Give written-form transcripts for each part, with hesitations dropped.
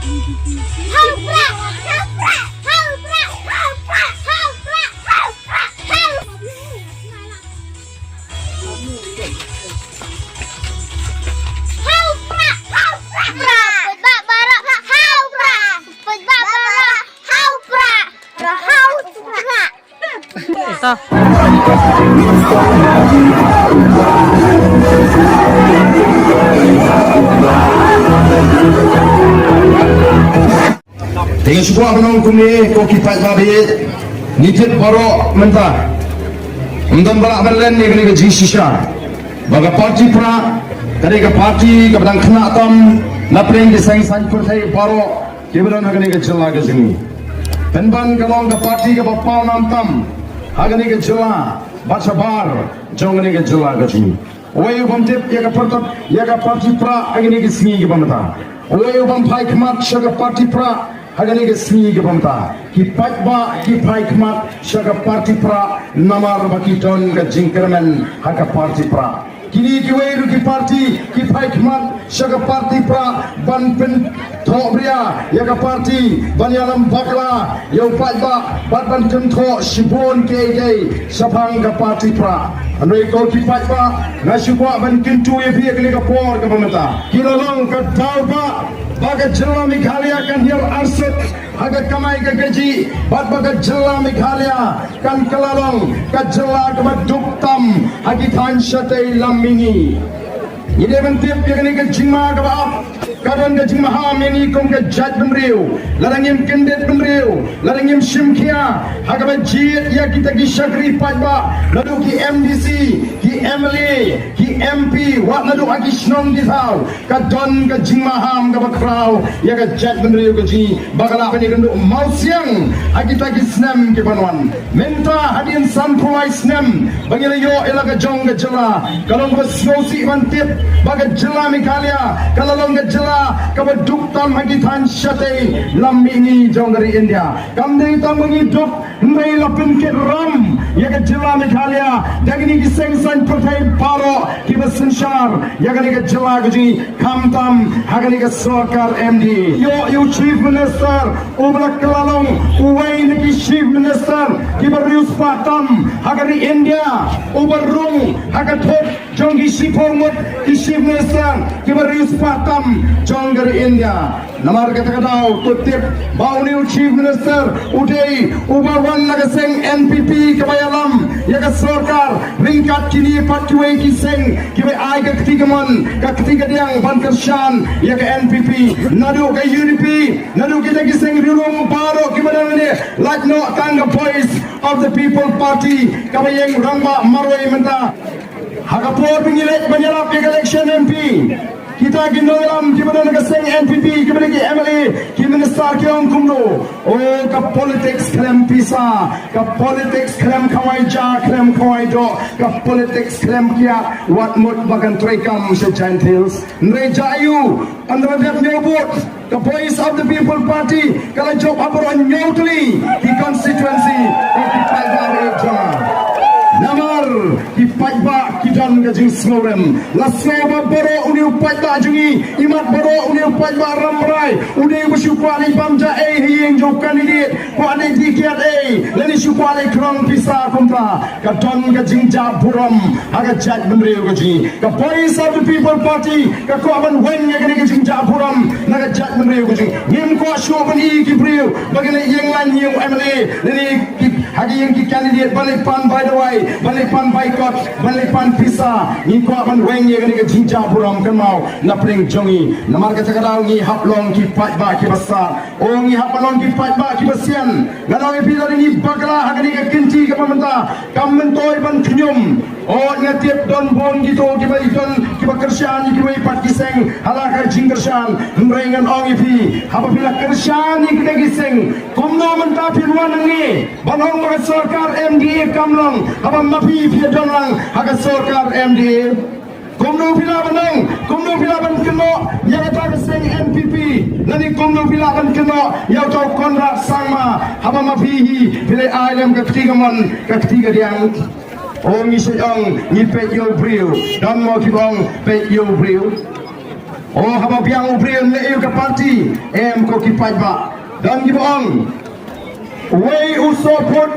Ito. Tingin sebuah penong kumi ko kipat babi nitit baro mentah undan balak balen ni kini ke jisisha baga parti pra kari ke parti ke badang kena atam napring di sang sang pertai baro kiberan kini ke jela ke sini penban kalong ke parti ke bapau namtam kini ke jela baca bar jong kini ke jela ke sini wayu bamtip ya ke pertot ya ke parti pra kini ke sini ke bamta wayu bam pai kemat syaga parti pra Hagani ke sini ke pemta, ki pajba ki paikmat syaga parti pra namar baki don ke jingkermen haga parti pra. Kini ki weiru ki parti ki paikmat syaga parti pra ban pen thobria ya ka parti ban yalam bakla yo pajba ban kentho sibon ke sapang ka parti pra. Andai kau ki pajba nasibwa ban kentu ye pia ke ka por ke pemta. Kilalong ka tauba baga jela Meghalaya kan hiar arsat haga kamai ka gaji baga jela Meghalaya kan kelalong ka jela ka duktam hagi than shatai lamini ide mentip ke ni ka jingma ka ba kadan ka jingma ha meni kom ka jaj benriu larangim kendet benriu larangim shimkia haga ba jit ya kita ki shakri pajba ladu ki MDC ki MLA ki MP wa ladu aki shnong di thau ka don ka jingma ham ka bakrau ya ka jaj benriu ka ji bagala pani kendu mau siang kita ki snam ki banwan menta hadin sampulai snam bangila yo ela ka jong ka jela kalong ba snosi mantip baga jela Meghalaya kalalong ka jela ka duktam hagi than shatai lamini jong dari India kamdei tamungi duk nei lapin ke ram ya ka jela Meghalaya dagni ki sengsan protai paro ki basanshar ya ka ni ka jela gaji kamtam hagani ka sarkar MD yo chief minister ubla kalalong uwai ni chief minister ki barius patam hagani India ubarung hagathot jong ki sipomut ki chief minister ki barius patam jong dari India namar kata kadau tutip bauni chief minister udai ubawan nagaseng NPP kabayalam ya ka sarkar ringkat kini patway ki seng ki be ai ka ketiga diang bankershan ya ka NPP nadu ka UDP nadu kita ki seng rilung baro ki badang ni like no tanga voice of the people party kabayeng ramba marway menta hagapor pingilet banyalap ki election MP kita ginolam ki badang ka seng NPP ki badang ki MLA ki minister ki ong kumno o ka politics klem pisa ka politics klem kawai ja klem kawai do ka politics klem kia wat mut bagan trekam se gentils nre jayu andra dep nyobot the voice of the people party kala job abron neutly the constituency of the Palgar namar ki pajba ki dan gajing smorem la soba boro uni pajba jungi imat boro uni pajba ramrai uni busyukwali bamja hiyeng jo candidate ko ane dikiat lani syukwali krong pisa kumta ka dan gajing jaburam aga jaj benreu gaji ka voice of the people party ka ko aban wen ya gajing jaburam naga jaj benreu gaji ngim ko shoban ki breu bagale yeng lan yu MLA lani hagi yang ki candidate balik pan by the way balik pan boycott balik pan pisa ni ko aban weng ye gani ke jinja puram kan mau na pring jongi namar ka takadau ni haplong ki pajba ki basa o ni haplong ki pajba ki basian galau e pila ni bagla hagani ke kinti ke pamenta kam mentoy ban knyum o ngatip don bon gitu ki bai don ki bakershan ki bai pat ki seng halaka jingkershan mrengan ong ipi haba pila kershan ni ki seng komno menta pirwan ni banong mga sarkar MDA kamlong haba mapi pia donlang haga sarkar MDA komno pila ban keno ya ta seng NPP nani komno pila ban keno ya ta Konrad Sangma haba mapi pila ILM ka ketiga diang o mi sejong ni pe yo brio dan mo kibong pe yo brio Oh haba biang ubril le ke parti em ko kipai ba dan gibong way usopot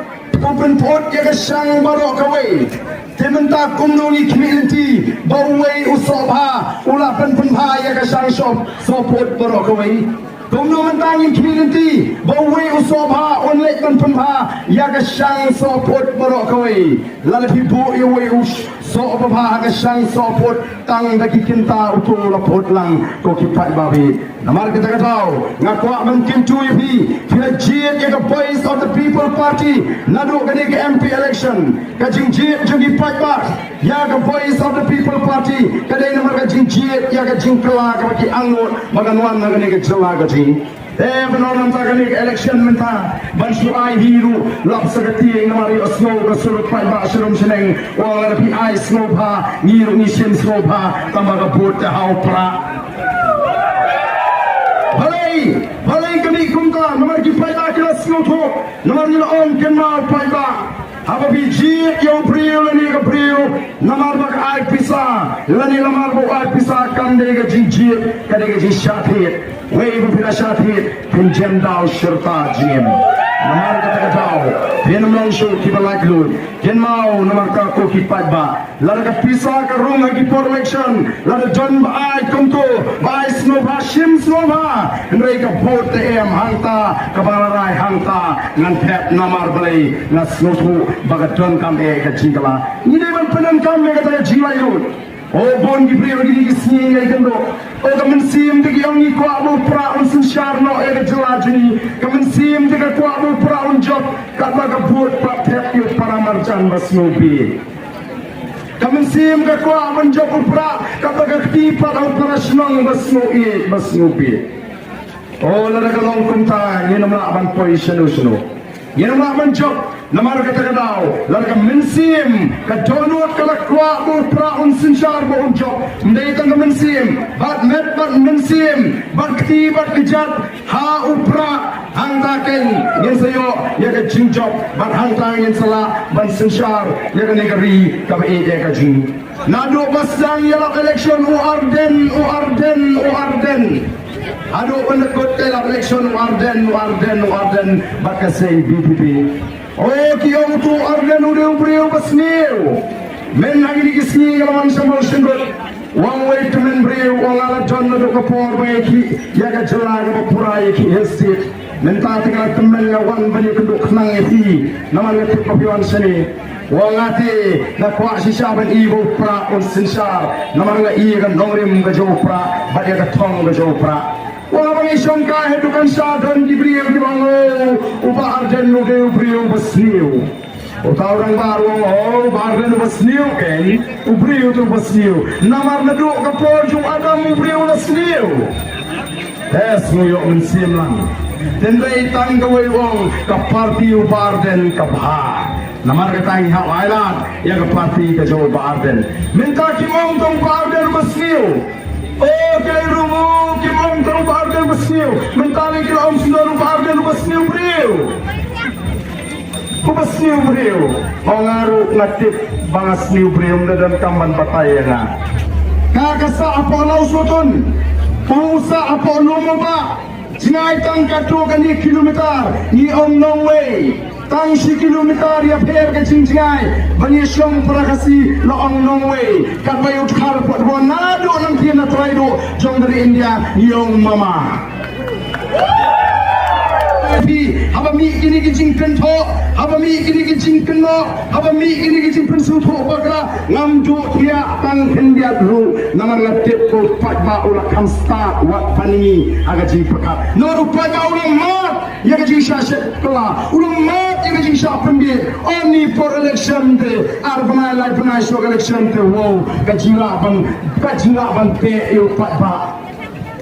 open port ya sang barok kawai tementa kumnoni community bawai usopha ula penpha ya sang sopot barok kawai kumno mentangin community bawai usopha onlek penpha ya sang sopot barok kawai lalapi bu ya way sopha ya sang sopot tang daki kinta utul lapot lang ko kipai babi namar kita tahu ngakwa mungkin tu yapi fila jiet ya voice of the people party nadu kani ke MP election kajing jiet jungi pajba ya ke voice of the people party kadai namar kajing jiet ya kajing kela kaki angut maganwan kani ke jela kajing benar nampak kani ke election menta bansu ai hiru lap sagati namari osno kasurut pajba serum seneng wala rapi ai snobha ngiru ngisem snobha tambah kaput hau pra Balai kami kumta nomor kipai kila snoto nomor nila om kenal paiba apa biji yang priu lani ke priu nomor bak ai pisa lani nomor bak ai pisa kan dega jinjir kan dega jishatit wei bupila shatit pinjam dau serta jim nomor kata tahu dia nomor show kita like lu ken mau nomor ka ko kipai ba lada pisa ke rumah ki for election lada John ai kumto bai snova shim snova mereka vote em hangta kabalarai hangta ngan pep namar balai na snotu bagatron kam e ka jingala ni de ban penan kam me kata jingla yut oh bon gi priyo gi sni ngai kendo oh kamen sim de gi ongi ko abu pra un sin sharno e ka jela jini kamen sim de ko abu pra un job kata ka vote pra pep yut para marjan basnopi kamen sim ka ko abu job pra kata ka tipa au para snong basnopi oh lada kalong kumta ni nama aban poi senu ni nama aban job namar kata kadau lada ka mensim ka donot kala kwa bu pra un sinshar bu job ndai tang ka mensim bat met bat mensim bat kti bat kijat ha upra hangta ken yen sayo ya ka jing job bat hangta yen sala ban sinshar ya ka negari ka ba e ka jing nado basang ya election u arden Aduh pendekut dalam election Warden bakasai BPP. Oh kiong tu Warden udah beriu besniu. Men lagi di kisni kalau man sambal sendut. Wang way to men beriu wang ala John nado kapor baiki ya ka jela ka purai ki estate. Men ta tinggal temen ya wan bani keduk nang eti. Naman ngetik kopiwan sini. Wang ate na kwa sisa ban ibu pra on sinsar. Naman nga iya kan dongrim ka jo pra, bat ya ka tong ka jo pra. Wala bang isong kahit dukan sa doon gibriyo di bango upa arden no kayo briyo basniyo o taurang baro o barden no basniyo kay ubriyo to basniyo namar na do kapor yung adam ubriyo basniyo mo yung mensim lang tenday tang gaway wong kaparti o barden kabha namar katang hawailan ya kaparti ka jo barden minta kimong tong barden basniyo oh kay rumo kimong tong barden basniyo mentali kilom sundaro barden basniyo brio basniyo brio ongaru ngatip bangas niyo brio dan kamban bataya na kakasa apa lausutun pausa apa lumo ba jinay tang katu kani kilometer ni om no way tang si kilometer ya per ke jingjai bani syong prakasi lo ong no way kat bayu khar pot bonado nang tiana traido jong dari India yong mama haba mi gini gijing pento haba mi gini gijing keno haba mi gini gijing pensu tho bakra ngam jo dia tang hendia dulu namar ngatip ko patba ula kam start wat pani aga ji pakat no patba ula mat ya ga ji shashet kala ula mat ya ga ji sha pembi oni for election de arbana life na show election de wo ga ji la ban pe yo patba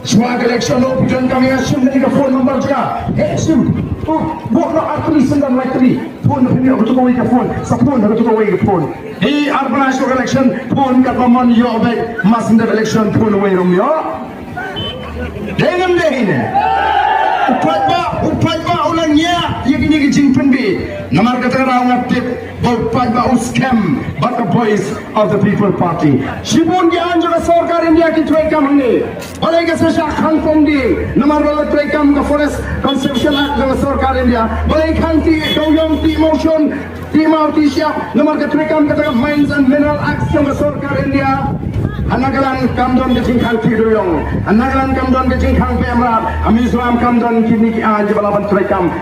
Swag election lo bukan kami asyum dari phone number dia. Asyum. Oh, buat lo aku ni sendiri like ni. Phone ni aku tu kau ke phone. Sapun aku tu kau ke phone. Hey, urban swag election phone kat maman yo baik. Mas sendiri election phone away rom yo. Dengan deh ini. Upatba ulangnya yang ini kijing penbi. Namar kata orang aktif. Upatba scam. But the voice of the people party. Shibun dia anjur sarkar India ki Trekam ini. Balai ke Sesha Kangkong di nomor balai Trekam ke Forest Conservation Act dengan Sarkar India. Balai Kanti Doyong Ti Motion Ti Mau Ti Siap nomor ke Trekam ke Mines and Mineral Act dengan Sarkar India. Anagalan kamdon ke Jingkang Ti Doyong. Anagalan kamdon ke Jingkang Pemrat. Amislam kamdon kini ki an je balaban Trekam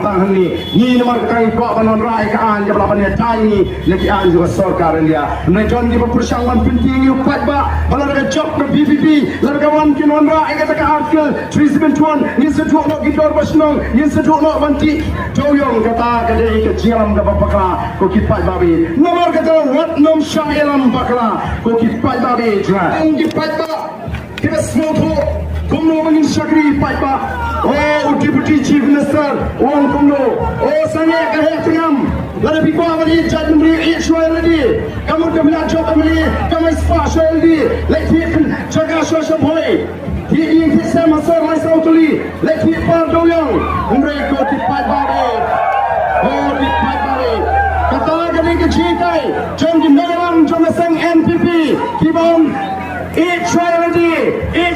tahan ni. Ni nomor ke Kang Kok Banon Rai ke an je balaban ni tani lagi an juga Sarkar India. Mereka di persiapan penting upat ba balai ke job ke BPP largawan kinon ra ai kata ka artikel 371 ni sejuk no gidor basnong ni sejuk no banti Doyong kata kadai ke jiram ka bakla ko kipat babi nomor kata wat nom syailam bakla ko kipat babi jra kipat ba kita smoto kumno mangin syakri kipat ba oh deputy chief minister wang kumno oh sange ka he tengam lada pikwa mali jad mali ishwa ladi kamu kemla job mali kamu spasha ladi lagi jaga sosok boy dia ingin kita masuk mai sautuli lagi par Doyong mereka tipai babe oh tipai babe kata gani ke cikai jom di dalam jom sang NPP kibon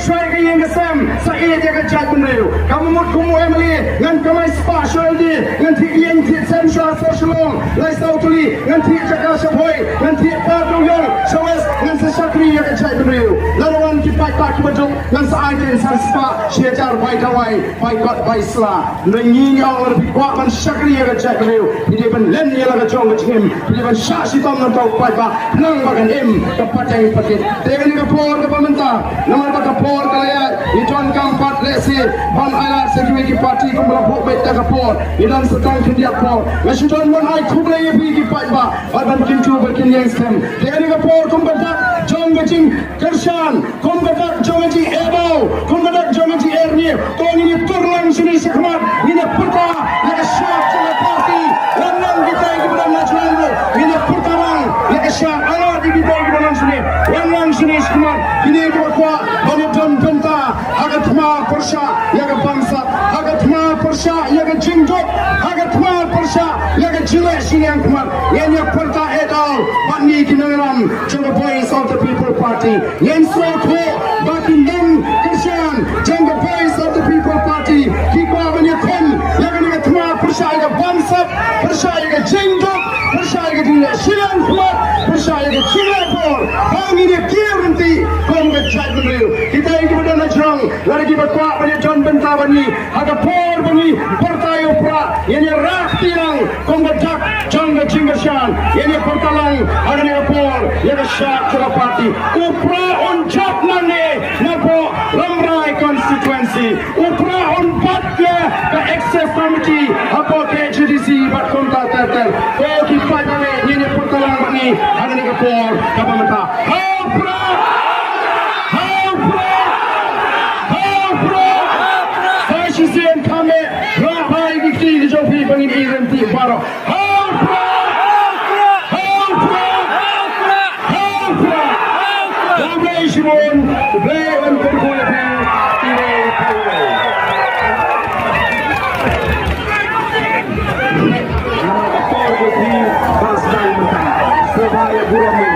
Try ke yang kesem saya dia kejat benda kamu mut kumu emily ngan kamai spasial di ngan ti yang ti central social lai sautuli ngan ti jaga saboi ngan ti par Doyong sawes ngan sesakri yang kejat benda lawan ki pai pak betul ngan sa aiden san spa syejar bai kawai bai kot bai sla ngi ngau lebih kuat man sakri yang kejat benda dia ben len ya la jong ngim dia ben syashi tom nan tau pai ba nang bagan em kepat yang paket dengan ni kapor ke pemerintah nomor kapor kalayat ijon kampat lesi ban alat security party kumlapok bet kapor idan setang kindia kapor ngasudon mon ai kuble ye pi kipat ba ban kintu berkin yang stem dengan ni kapor kumbatak jong gajing kershan kumbatak jong gajing ebo kumbatak jong gajing erni to ni turlang sini sekmat ni puta ya syaf cuma party lanang kita kepada nasional ni puta bang ya syaf ala di kita kepada sini lanang sini sekmat ini kuat Baniton Benta Agat Ma Persha Yaga Bangsa Agat Ma Persha Yaga Jingjok Agat Ma Persha Yaga Jile Siniang Kumar Yenya Perta Edal Bani Kinangaram Janga Voice of the People Party Yen Soko Baki Nem Krishan Janga Voice of the People Party Kikwa Banya Kun Yaga Naga Ma Persha Yaga Bangsa Persha Yaga Jingjok Persha Yaga Jile Siniang Kumar Persha Yaga Jile Por Bangi Dia Kiranti Konga Jai kita ingin kepada nasional lagi berkuat banyak John Benta bani ada por bani partai upra ini rakti yang kombatak John Gachingashan ini pertalang ada ni por yang syak terapati upra on job nane napo Lamrai constituency upra on batnya ke access committee apa ke JDC bat kontak tertel oh kita ini pertalang bani ada ni por kapamata upra Fascism kami ramai dikti di Jopi bangin irenti baro. Ramai Simon, beliau berkulit ini. Nama Korbuti Basdai Mentang, Sebaya Buramin.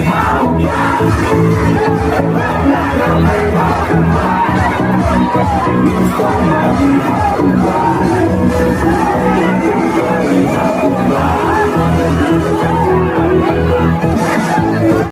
How